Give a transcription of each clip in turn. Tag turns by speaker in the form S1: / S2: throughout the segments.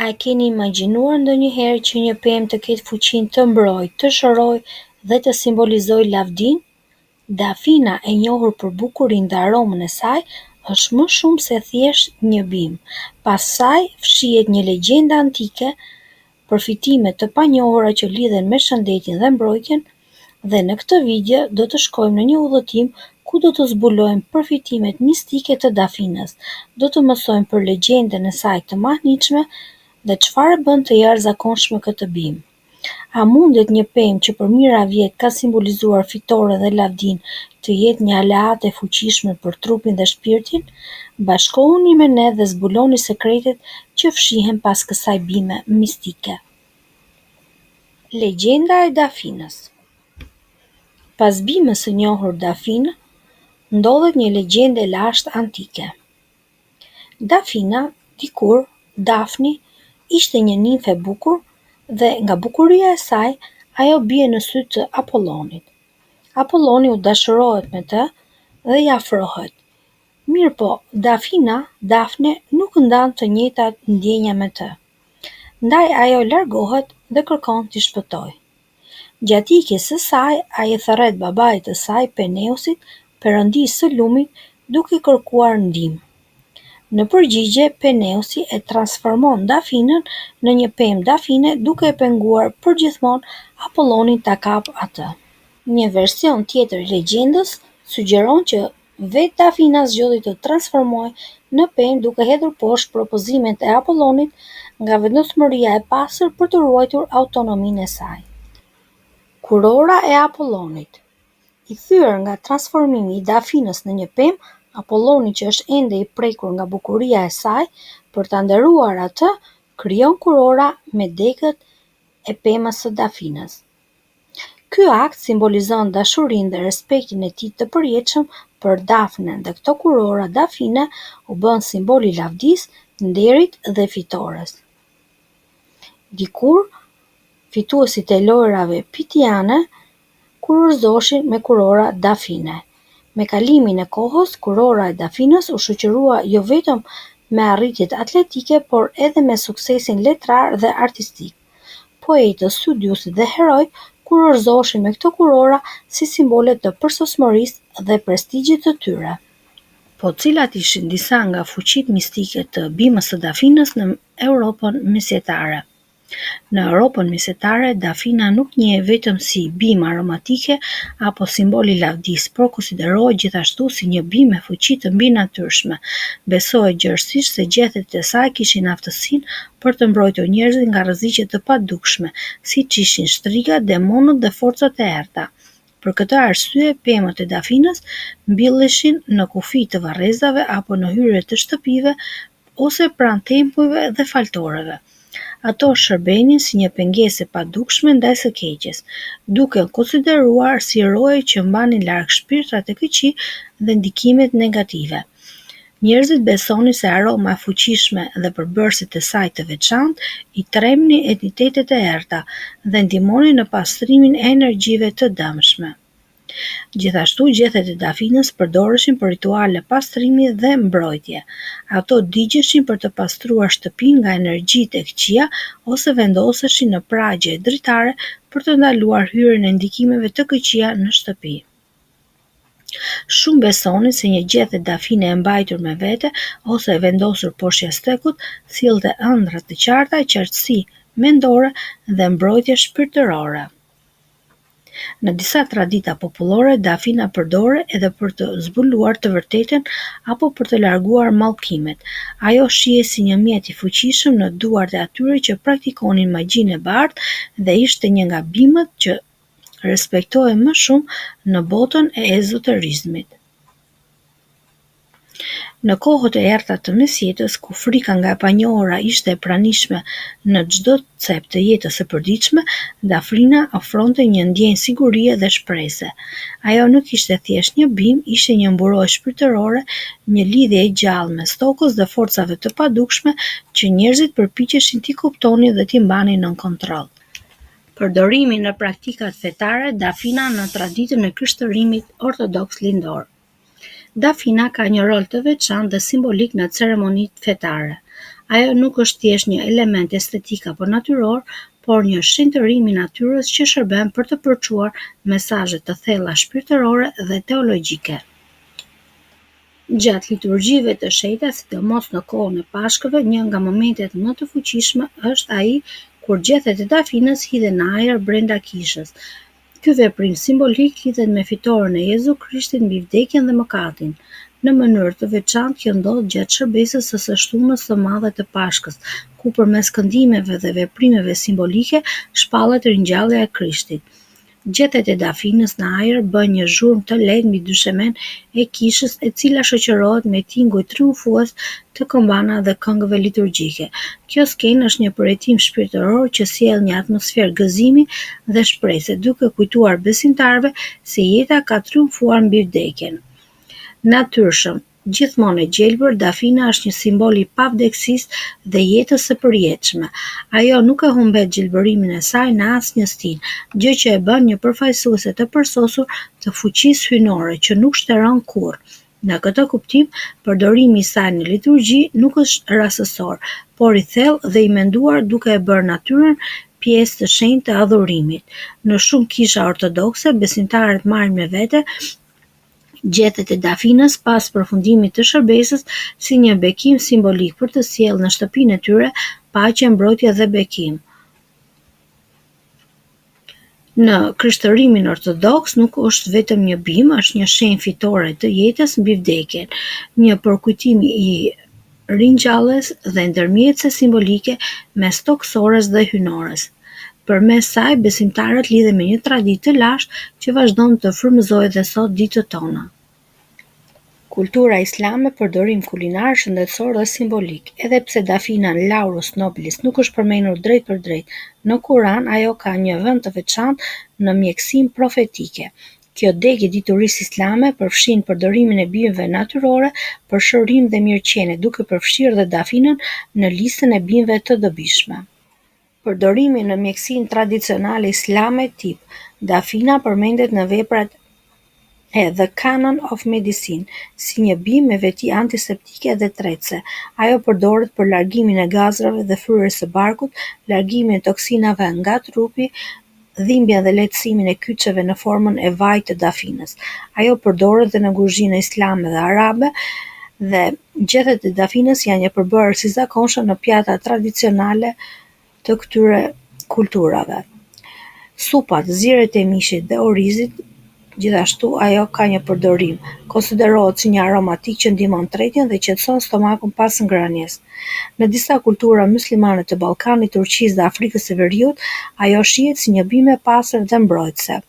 S1: A keni imagjinuar ndonjëherë që një pemë të ketë fuqinë të mbrojë, të shërojë dhe të simbolizojë lavdinë? Dafina, e njohur për bukurinë dhe aromën e saj, është më shumë se thjesht një bimë. Pas saj fshihet një legjendë antike, përfitime të panjohura që lidhen me shëndetin dhe mbrojtjen, dhe në këtë video do të shkojmë në një udhëtim ku do të zbulojmë përfitimet mistike të dafinës. Do të mësojmë për legjendën e saj të mahnitshme dhe çfarë bën të jashtëzakonshme këtë bimë. A mundet një pemë që për mijëra vjet ka simbolizuar fitore dhe lavdinë të jetë një aleate e fuqishme për trupin dhe shpirtin? Bashkohuni me ne dhe zbuloni sekretet që fshihen pas kësaj bime mistike. Legjenda e dafinës. Pas bimës së njohur Dafinë, ndodhet një legjendë e lashtë antike. Dafina, dikur Dafni, ishte një nimf e bukur dhe nga bukuria e saj, ajo bie në sy të Apollonit. Apolloni u dashurohet me të dhe i afrohet. Mirëpo, Dafne nuk ndan të njëjtat ndjenja me të. Ndaj ajo largohet dhe kërkon t'i shpëtojë. Gjatë ikjes së saj, ai e thërret babait të saj, Peneusit, perëndisë së lumit, duke kërkuar ndihmë. Në përgjigje, Peneusi e transformon Dafinën në një pemë dafine duke e penguar përgjithmonë Apollonin ta kapë atë. Një version tjetër i legjendës sugjeron që vetë Dafina zgjodhi të transformohej në pemë duke hedhur poshtë propozimet e Apollonit nga vendosmëria e pastër për të ruajtur autonominë e saj. Kurora e Apollonit. I thyer nga transformimi i Dafinës në një pemë, Apolloni, që është ende i prekur nga bukuria e saj, për ta nderuar atë, krijon kurora me degët e pemës së Dafinës. Ky akt simbolizon dashurinë dhe respektin e tij të përjetshëm për Dafnen dhe këto kurora dafine u bën simbol i lavdisë, nderit dhe fitores. Dikur, fituesit e lojrave pitiane kurorëzoheshin me kurora dafine. Me kalimin e kohës, kurora e Dafinës u shoqërua jo vetëm me arritjet atletike, por edhe me suksesin letrar dhe artistik. Poetët, studiusit dhe herojt kurorëzoheshin me këto kurora si simbole të përsosmërisë dhe prestigjit të tyre. Po cilat ishin disa nga fuqitë mistike të bimës së Dafinës në Europën mesjetare? Në Europën mesjetare, Dafina nuk njihet vetëm si bimë aromatike apo simbol i lavdisë, por konsiderohet gjithashtu si një bimë me fuqi të mbinatyrshme. Besohet gjërësisht se gjethet e saj kishin aftësinë për të mbrojtur njerëzit nga rreziqe të padukshme, siç ishin shtrigat, demonët dhe forcat e errta. Për këtë arsye, pemët e Dafinës mbilleshin në kufi të varrezave apo në hyrje të shtëpive ose pranë tempujve dhe faltoreve. Ato shërbenin si një pengesë e padukshme ndaj së keqes, duke konsideruar si roje që mbanin larg shpirtrat e këqij dhe ndikimet negative. Njerëzit besonin se aroma e fuqishme dhe përbërësit e saj të veçantë i tremnin entitetet e errta dhe ndihmonin në pastrimin e energjive të dëmshme. Gjithashtu, gjethet e Dafinës përdoreshin për rituale pastrimi dhe mbrojtje. Ato digjeshin për të pastruar shtëpinë nga energjitë e këqija ose vendoseshin në pragje dritare për të ndaluar hyrjen e ndikimeve të këqija në shtëpi. Shumë besonin se një gjethje dafine e mbajtur me vete ose e vendosur poshtë jashtëkut sillte ëndra të qarta, qartësi mendore dhe mbrojtje shpirtërore. Në disa tradita popullore, Dafina përdoret edhe për të zbuluar të vërtetën apo për të larguar mallkimet. Ajo shihet si një mjet i fuqishëm në duart e atyre që praktikonin magjinë e bardhë dhe ishte një nga bimët që respektohej më shumë në botën e ezoterizmit. Në kohët e errta të mesjetës, ku frika nga e panjohura ishte e pranishme në çdo cep të jetës së përditshme, Dafina ofronte një ndjenjë sigurie dhe shprese. Ajo nuk ishte thjesht një bimë, ishte një mburojë shpirtërore, një lidhje e gjallë mes tokës dhe forcave të padukshme që njerëzit përpiqeshin t'i kuptonin dhe t'i mbanin nën kontroll. Përdorimi në praktikat fetare, Dafina në traditën e krishtërimit ortodoks lindor. Dafina ka një rol të veçantë dhe simbolik në ceremonitë fetare. Ajo nuk është thjesht një element estetik apo natyror, por një shenjtërim i natyrës që shërben për të përçuar mesazhe të thella shpirtërore dhe teologjike. Gjatë liturgjive të shenjta, sidomos në kohën e Pashkëve, një nga momentet më të fuqishme është ai kur gjethet e dafinës hidhen në ajër brenda kishës. Ky veprim simbolik lidhet me fitoren e Jezu Krishtit mbi vdekjen dhe mëkatin. Në mënyrë të veçantë kjo ndodh gjatë shërbesës së së shtunës së madhe të Pashkës, ku përmes këndimeve dhe veprimeve simbolike shpallet ringjallja e Krishtit. Gjethet e dafinës në ajër bën një zhurmë të lehtë mbi dyshemen e kishës e cila shoqërohet me tinguj triumfues të këmbana dhe këngëve liturgjike. Kjo skenë është një përjetim shpirtëror që sjell një atmosferë gëzimi dhe shprehje, duke kujtuar besimtarëve se jeta ka triumfuar mbi vdekjen. Natyrshëm, gjithmonë e gjelbër, dafina është një simbol i pavdekësisë dhe jetës së përjetshme. Ajo nuk e humbet gjelbërimin e saj në asnjë stin, gjë që e bën një përfaqësuese të përsosur të fuqisë hyjnore që nuk shtërron kurrë. Në këtë kuptim, përdorimi i saj në liturgji nuk është rastësor, por i thellë dhe i menduar duke e bërë natyrën pjesë të shenjtë të adhurimit. Në shumë kisha ortodokse, besimtarët marrin me vete gjethet e dafinës pas përfundimit të shërbesës si një bekim simbolik për të sjellë në shtëpinë e tyre paqe, mbrojtje dhe bekim. Në krishtërimin ortodoks nuk është vetëm një bimë, është një shenjë fitore të jetës mbi vdekjen, një përkujtim i ringjalljes dhe ndërmjetëse simbolike mes toksores dhe hyjnores. Përmes saj, besimtarët lidhen me një traditë të lashtë që vazhdon të frymëzojë edhe sot ditët tona. Kultura islame përdorim kulinar shëndetësor dhe simbolik. Edhe pse dafina Laurus nobilis nuk është përmendur drejt për drejt në Kuran, ajo ka një vend të veçantë në mjekësinë profetike. Kjo degë e diturisë islame përfshin përdorimin e bimëve natyrore për shërim dhe mirëqenie, duke përfshirë dhe dafinën në listën e bimëve të dobishme. Përdorimi në mjekësinë tradicionale islame tip. Dafina përmendet në veprat e The Canon of Medicine si një bimë me veti antiseptike dhe tretëse. Ajo përdoret për largimin e gazrave dhe fryrjes së barkut, largimin e toksinave nga trupi, dhimbjen dhe lehtësimin e kyçeve në formën e vajit të dafinës. Ajo përdoret dhe në kuzhinën islame dhe arabe dhe gjethet e dafinës janë një përbërës i zakonshëm në pjata tradicionale të këtyre kulturave. Supat, zirët e mishit dhe orizit, gjithashtu ajo ka një përdorim. Konsiderohet si një aromatik që ndihmon tretjen dhe qetëson stomakun pas ngrënies. Në disa kultura muslimane të Ballkanit, Turqisë dhe Afrikës së Veriut, ajo shihet si një bimë e pastër dhe mbrojtëse.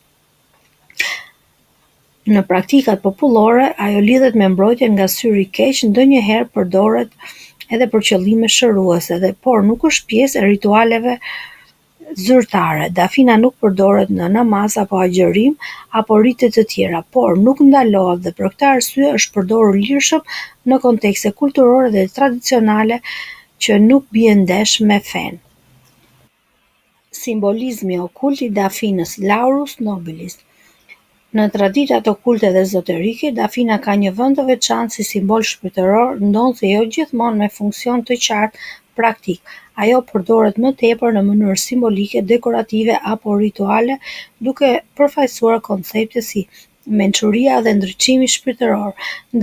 S1: Në praktikat popullore, ajo lidhet me mbrojtjen nga syri i keq, ndonjëherë përdoret edhe për qëllime shëruese, por nuk është pjesë e ritualeve zyrtare. Dafina nuk përdoret në namaz apo agjërim apo rite të tjera, por nuk ndalohet dhe për këtë arsye është përdorur lirshëm në kontekste kulturore dhe tradicionale që nuk bien ndesh me fen. Simbolizmi okult i dafinës Laurus nobilis. Në traditat okulte dhe ezoterike, dafina ka një vend të veçantë si simbol shpirtëror, ndonse jo gjithmonë me funksion të qartë praktik. Ajo përdoret më tepër në mënyrë simbolike, dekorative apo rituale, duke përfaqësuar koncepte si mençuria dhe ndriçimi shpirtëror.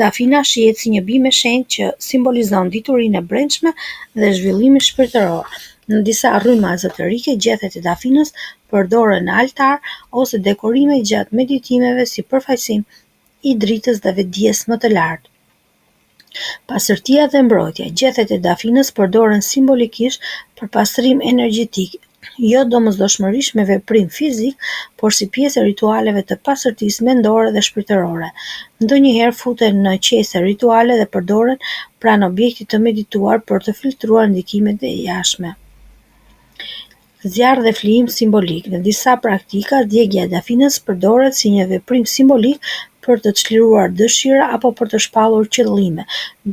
S1: Dafina shihet si një bimë e shenjtë që simbolizon diturinë e brendshme dhe zhvillimin shpirtëror. Në disa rryma ezoterike, gjethet e dafinës përdoren në altar ose dekorime gjatë meditimeve si përfaqësim i dritës dhe vetdijes më të lartë. Pastërtia dhe mbrojtja. Gjethet e dafinës përdoren simbolikisht për pastrim energjetik, jo domosdoshmërisht me veprim fizik, por si pjesë e ritualeve të pastërtisë mendore dhe shpirtërore. Ndonjëherë futen në qese rituale dhe përdoren pranë objektit të medituar për të filtruar ndikimet e jashtme. Zjarr dhe flijim simbolik. Në disa praktika, djegja e dafinës përdoret si një veprim simbolik për të çliruar dëshira apo për të shpallur qëllime,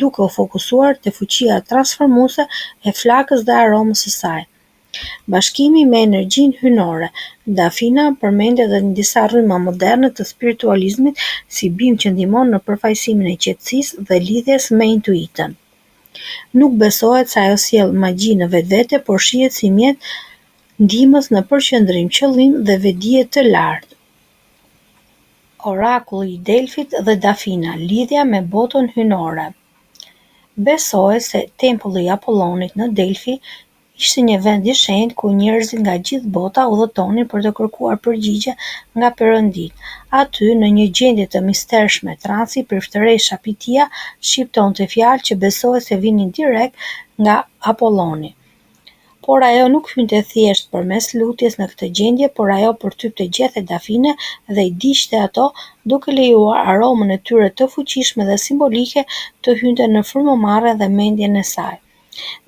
S1: duke u fokusuar te fuqia transformuese e flakës dhe aromës së saj. Bashkimi me energjinë hyjnore. Dafina përmendet edhe në disa rryma moderne të spiritualizmit si bimë që ndihmon në përfaqësimin e qetësisë dhe lidhjes me intuitën. Nuk besohet se ajo sjell magji në vetvete, por shihet si mjet ndihmës në përqendrim, qëllim dhe vedije të lartë. Orakulli i Delfit dhe Dafina, lidhja me botën hyjnore. Besohet se tempulli i Apollonit në Delfi ishte një vend i shenjtë ku njerëzit nga gjithë bota udhëtonin për të kërkuar përgjigje nga Perënditë. Aty, në një gjendje të mistershme transi, prifëtëresha Pitia shqiptonte fjalë që besohet se vinin direkt nga Apolloni. Por ajo nuk hynte thjesht përmes lutjes në këtë gjendje, por ajo përtypte gjethet Dafine dhe i diqte ato, duke lejuar aromën e tyre të fuqishme dhe simbolike të hynte në frymëmarrjen dhe mendjen e saj.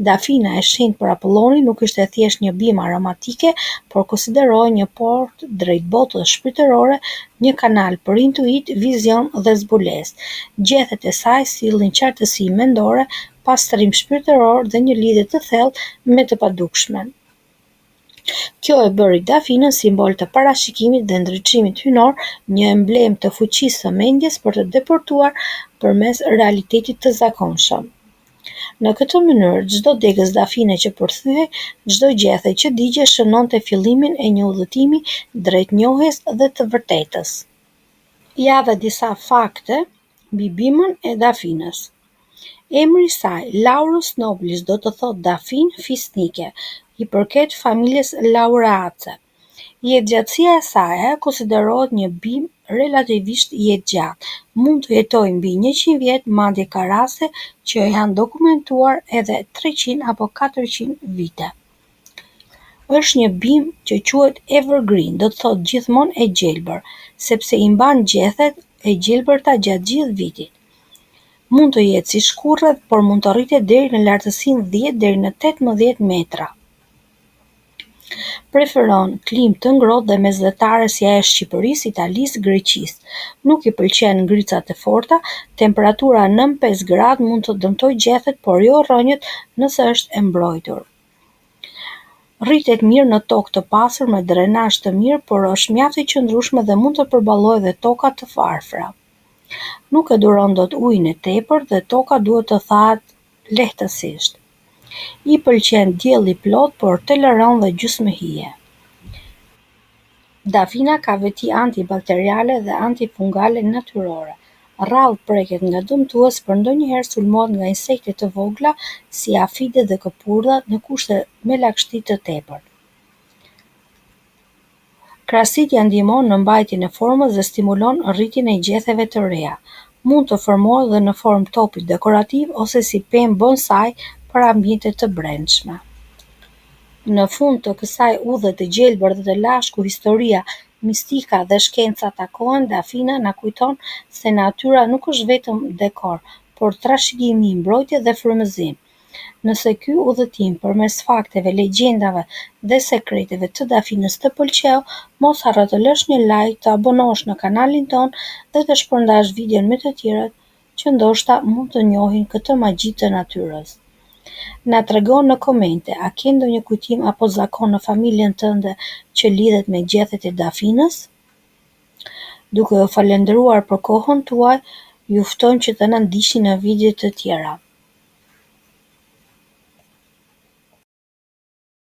S1: Dafina e shenjtë për Apollonin nuk ishte thjesht një bimë aromatike, por konsiderohej një portë drejt botës shpirtërore, një kanal për intuit, vizion dhe zbulesë. Gjethet e saj sillnin qartësi mendore, pastrim shpirtëror dhe një lidhje të thellë me të padukshmen. Kjo e bëri Dafinën simbol të parashikimit dhe ndriçimit hyjnor, një emblem të fuqisë së mendjes për të deportuar përmes realitetit të zakonshëm. Në këtë mënyrë, çdo degës Dafine që përthyhej, çdo gjethe që digje shënonte fillimin e një udhëtimi drejt njohjes dhe të vërtetës. Ja dhe disa fakte mbi bimën e Dafinës. Emri i saj, Laurus Nobilis, do të thotë Dafinë fisnike, i përket familjes Laureace. Jetëgjatësia e saj konsiderohet një bimë relativisht jetëgjatë. Mund të jetojë mbi 100 vjet, madje ka raste që janë dokumentuar edhe 300 apo 400 vite. Është një bimë që quhet evergreen, do të thotë gjithmonë e gjelbër, sepse i mban gjethet e gjelbërta gjatë gjithë vitit. Mund të jetë si shkurrë, por mund të rritet deri në lartësinë 10 deri në 18 metra. Preferon klimë të ngrohtë dhe mesdhetare si ajo e Shqipërisë, Italisë, Greqisë. Nuk i pëlqejnë ngricat e forta, temperatura 9-5 gradë mund të dëmtojë gjethet, por jo rrënjët nëse është e mbrojtur. Rritet mirë në tokë të pastër me drenazh të mirë, por është mjaft e qëndrueshme dhe mund të përballojë edhe toka të varfra. Nuk e duron dot ujin e tepërt dhe toka duhet të thahet lehtësisht. I pëlqen dielli plot, por toleron dhe gjysmë hije. Dafina ka veti antibakteriale dhe antifungale natyrore. Rrallë preket nga dëmtues, por ndonjëherë sulmohet nga insekte të vogla si afidet dhe këpurdhat në kushte me lagështi të tepërt. Krasitja ndihmon në mbajtjen e formës dhe stimulon rritjen e gjetheve të reja. Mund të formohet dhe në formë topi dekorativ ose si pemë bonsai për ambiente të brendshme. Në fund të kësaj udhe të gjelbër dhe të lashtë ku historia, mistika dhe shkenca takohen, Dafina na kujton se natyra nuk është vetëm dekor, por trashëgimi i mbrojtje dhe frymëzim. Nëse ky udhëtim përmes fakteve, legjendave dhe sekreteve të Dafinës të pëlqeu, mos harro të lësh një like, të abonohesh në kanalin ton dhe të shpërndash videon me të tjerët që ndoshta mund të njohin këtë magji të natyrës. Na tregon në komente, a ke ndonjë kujtim apo zakon në familjen tënde që lidhet me gjethet e Dafinës? Duke ju falendëruar për kohën tuaj, ju ftojmë që të na ndiqni në video të tjera.